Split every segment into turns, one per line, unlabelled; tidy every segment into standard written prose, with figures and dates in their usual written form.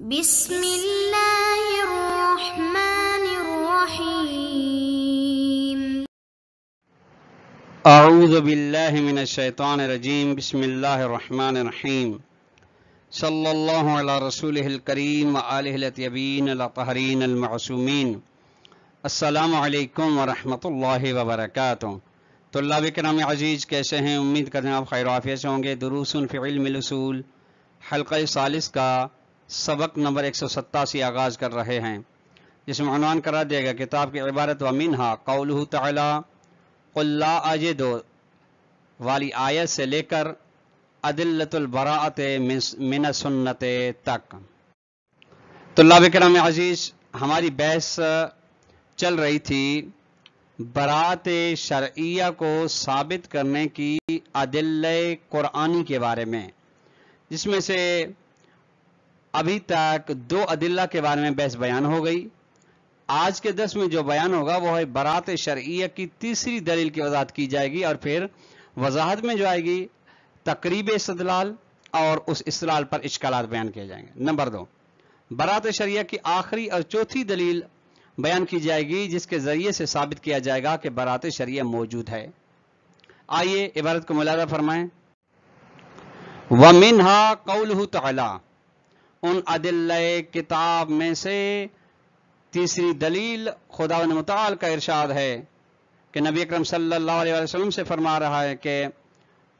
بسم اللہ الرحمن الرحیم
اعوذ باللہ من الشیطان الرجیم بسم اللہ الرحمن الرحیم صلی اللہ علی رسولہ الکریم وآلہ الاطیبین الاطہرین المعصومین۔ السلام علیکم ورحمۃ اللہ وبرکاتہ۔ طلاب کرام عزیز، کیسے ہیں؟ امید کرتے ہیں آپ خیر و عافیت سے ہوں گے۔ دروس فی علم الاصول حلقہ ثالث کا سبق نمبر 187 آغاز کر رہے ہیں، جس میں عنوان قرار دیا گیا کتاب کی عبارت ومنہا قولہ تعالی قل لا اجد والی آیت سے لے کر ادلۃ البراءۃ من السنت تک۔ طلاب کرام عزیز، ہماری بحث چل رہی تھی براءت شرعیہ کو ثابت کرنے کی ادلہ قرآنی کے بارے میں، جس میں سے ابھی تک 2 ادلہ کے بارے میں بحث بیان ہو گئی۔ آج کے درس میں جو بیان ہوگا وہ ہے براءت شرعیہ کی تیسری دلیل کی وضاحت کی جائے گی، اور پھر وضاحت میں جو آئے گی تقریب استدلال اور اس استدلال پر اشکالات بیان کیے جائیں گے۔ نمبر 2، براءت شرعیہ کی آخری اور چوتھی دلیل بیان کی جائے گی، جس کے ذریعے سے ثابت کیا جائے گا کہ براءت شرعیہ موجود ہے۔ آئیے عبارت کو ملاحظہ فرمائیں۔ وَمِنْهَا قَوْلُهُ تَعَالَى، ان ادلہ کتاب میں سے تیسری دلیل خداوند متعال کا ارشاد ہے کہ نبی اکرم صلی اللہ علیہ وسلم سے فرما رہا ہے کہ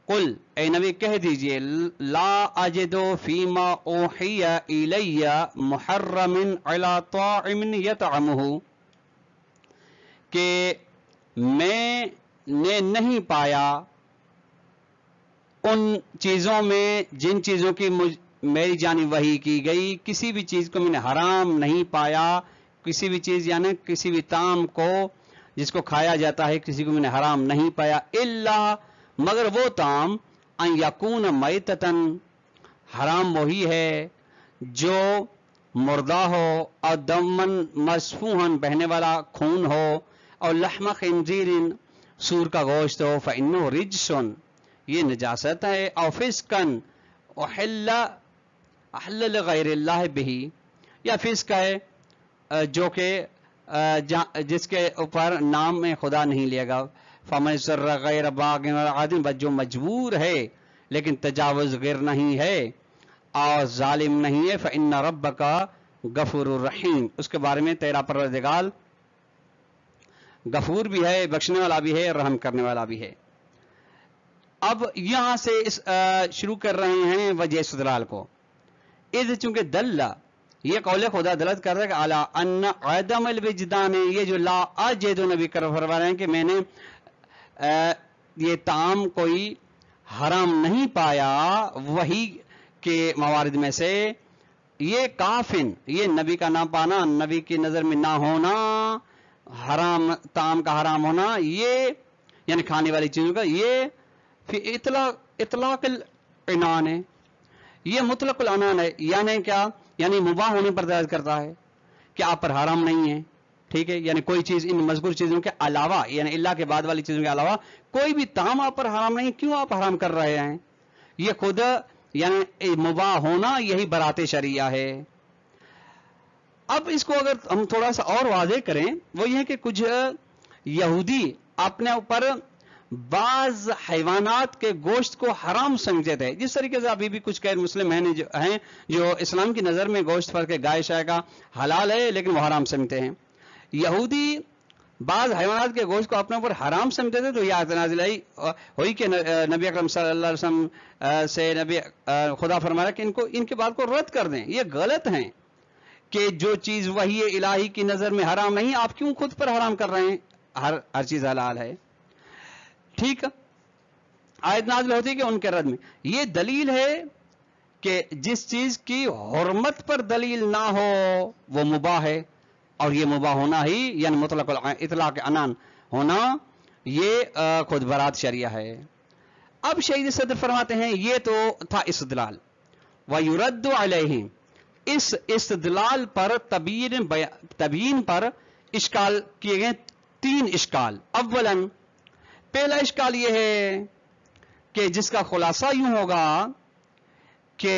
قل، اے نبی کہہ دیجئے، لا اجد فیما اوحی الی محرم علی طاعم یطعمہ، کہ میں نے نہیں پایا ان چیزوں میں جن چیزوں کی میری جانب وحی کی گئی، کسی بھی چیز کو میں نے حرام نہیں پایا، کسی بھی چیز یعنی کسی بھی طعام کو جس کو کھایا جاتا ہے کسی کو میں نے حرام نہیں پایا، الا مگر وہ طعام ان یکون میتتن، حرام وہی ہے جو مردہ ہو، اور دمن مسفوحن، بہنے والا خون ہو، اور لحم خنزیر، سور کا گوشت ہو، فإنہ رجسن، یہ نجاست ہے، او فسقن احل لغیر اللہ بہی، یا فسق ہے جو کہ جس کے اوپر نام میں خدا نہیں لے گا، فمن سر غیر باغ ولا عاد، بس جو مجبور ہے لیکن تجاوز غیر نہیں ہے اور ظالم نہیں ہے، فإن ربک غفور الرحیم، اس کے بارے میں تیرا پروردگار غفور بھی ہے، بخشنے والا بھی ہے، رحم کرنے والا بھی ہے۔ اب یہاں سے شروع کر رہے ہیں وجہ استدلال کو، اذ چونکہ دلّ، یہ قول خدا دلالت کر رہا ہے کہ اعلی ان عدم الوجدان، یہ جو لا اجد نبی کرم فرما رہے ہیں کہ میں نے یہ طعام کوئی حرام نہیں پایا وہی کے موارد میں سے، یہ کافن، یہ نبی کا نہ پانا، نبی کی نظر میں نہ ہونا، حرام طعام کا حرام ہونا، یہ یعنی کھانے والی چیزوں کا، یہ فی اطلاق العنان ہے، یہ مطلق العنان ہے، یعنی کیا؟ یعنی مباح ہونے پر دلالت کرتا ہے کہ آپ پر حرام نہیں ہے، ٹھیک ہے؟ یعنی کوئی چیز ان مذکور چیزوں کے علاوہ، یعنی اللہ کے بعد والی چیزوں کے علاوہ کوئی بھی طعام آپ پر حرام نہیں، کیوں آپ حرام کر رہے ہیں؟ یہ خود یعنی مباح ہونا یہی براءت شرعیہ ہے۔ اب اس کو اگر ہم تھوڑا سا اور واضح کریں، وہ یہ ہے کہ کچھ یہودی اپنے اوپر بعض حیوانات کے گوشت کو حرام سمجھتے تھے، جس طریقے سے ابھی بھی کچھ غیر مسلم ہیں جو اسلام کی نظر میں گوشت پر کے گائے شائے کا حلال ہے لیکن وہ حرام سمجھتے ہیں۔ یہودی بعض حیوانات کے گوشت کو اپنے اوپر حرام سمجھتے تھے، تو یہ آیت نازل ہوئی کہ نبی اکرم صلی اللہ علیہ وسلم سے خدا فرمایا کہ ان کی بات کو رد کر دیں، یہ غلط ہیں کہ جو چیز وحی الہی کی نظر میں حرام نہیں، آپ کیوں خود پر حرام کر رہے ہیں؟ ہر چیز حلال ہے، ٹھیک۔ آیت نازل ہوتی ہے کہ ان کے رد میں یہ دلیل ہے کہ جس چیز کی حرمت پر دلیل نہ ہو وہ مباح ہے، اور یہ مباح ہونا ہی یعنی مطلق اطلاق عنان ہونا یہ خود براءت شرعیہ ہے۔ اب شہید صدر فرماتے ہیں یہ تو تھا استدلال، وَيُرَدُّ عَلَيْهِ، اس استدلال پر تبیین پر اشکال کیے گئے 3 اشکال۔ اولاً، پہلا اشکال یہ ہے کہ جس کا خلاصہ یوں ہوگا کہ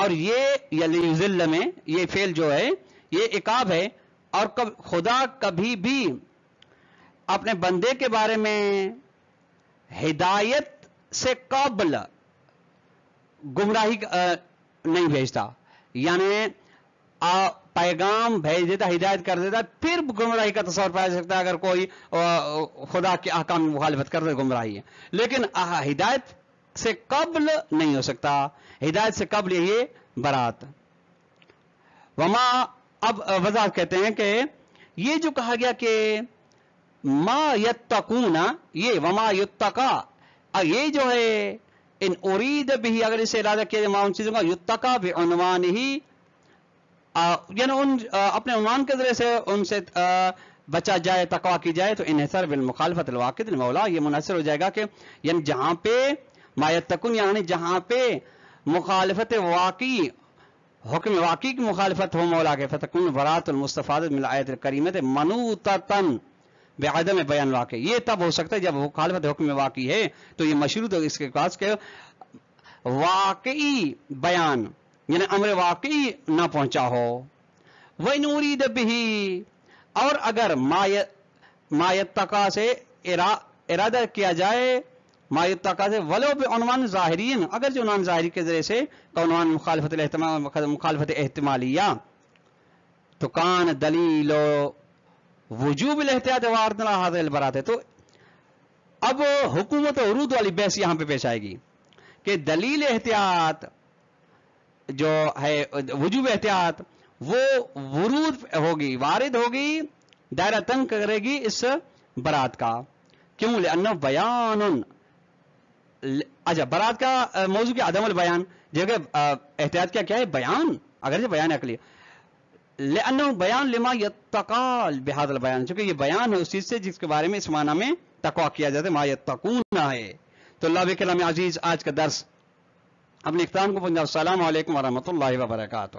اور یہ یلیذل میں یہ فعل جو ہے یہ عقاب ہے، اور خدا کبھی بھی اپنے بندے کے بارے میں ہدایت سے قبل گمراہی نہیں بھیجتا، یعنی پیغام بھیج دیتا، ہدایت کر دیتا، پھر گمراہی کا تصور پایا جا سکتا ہے اگر کوئی خدا کے احکام میں مخالفت کر دے گمراہی ہے، لیکن ہدایت سے قبل نہیں ہو سکتا، ہدایت سے قبل یہ برات۔ وما، اب وضاحت کہتے ہیں کہ یہ جو کہا گیا کہ ما یتقون، یہ وما یتقا، یہ جو ہے ان ارید بھی، اگر اسے ارادہ کیا جائے ان چیزوں کا، یتقا بعنوان ہی، یعنی ان اپنے عنوان کے ذریعے سے ان سے بچا جائے، تقوا کی جائے، تو انحصار بالمخالفت الواقع المولا، یہ منحصر ہو جائے گا کہ یعنی جہاں پہ ما یتقون، یعنی جہاں پہ مخالفت واقعی، حکم واقعی کی مخالفت ہو مولا کے، فتکون برات المستفادۃ من الآیۃ الکریمۃ منوطۃ بعدم بیان واقع، یہ تب ہو سکتا ہے جب مخالفت حکم واقعی ہے تو یہ مشروط ہو اس کے پاس کہ واقعی بیان، یعنی امر واقعی نہ پہنچا ہو۔ وَإِنْ أُرِيدَ بِهِ، اور اگر ما یتقا سے ارادہ کیا جائے، ما یتقا سے ولو بعنوان ظاہرین، اگر جو عنوان ظاہری کے ذریعے سے عنوان مخالفت الاحتمال، مخالفت احتمالیہ، تو کان دلیل وجوب الاحتیاط وارد هذه البرات ہے۔ تو اب حکومت ورود والی بحث یہاں پہ پیش آئے گی کہ دلیل احتیاط جو ہے، وجوب احتیاط، وہ ورود ہوگی، وارد ہوگی، دائرہ تنگ کرے گی اس برات کا، کیوں؟ لأنه بیان، اچھا برات کا موضوع کیا؟ عدم البیان، جبکہ احتیاط کیا ہے؟ بیان، اگرچہ بیان عقلی، لأنه بیان لما یتقا بهذا البیان، چونکہ یہ بیان ہے اس چیز سے جس کے بارے میں اس معنی میں تقویٰ کیا جاتا ہے، ما یتقون ہے۔ تو اللہ بکلام عزیز آج کا درس اپنے اختتام کو پہنچا۔ السلام علیکم ورحمۃ اللہ وبرکاتہ۔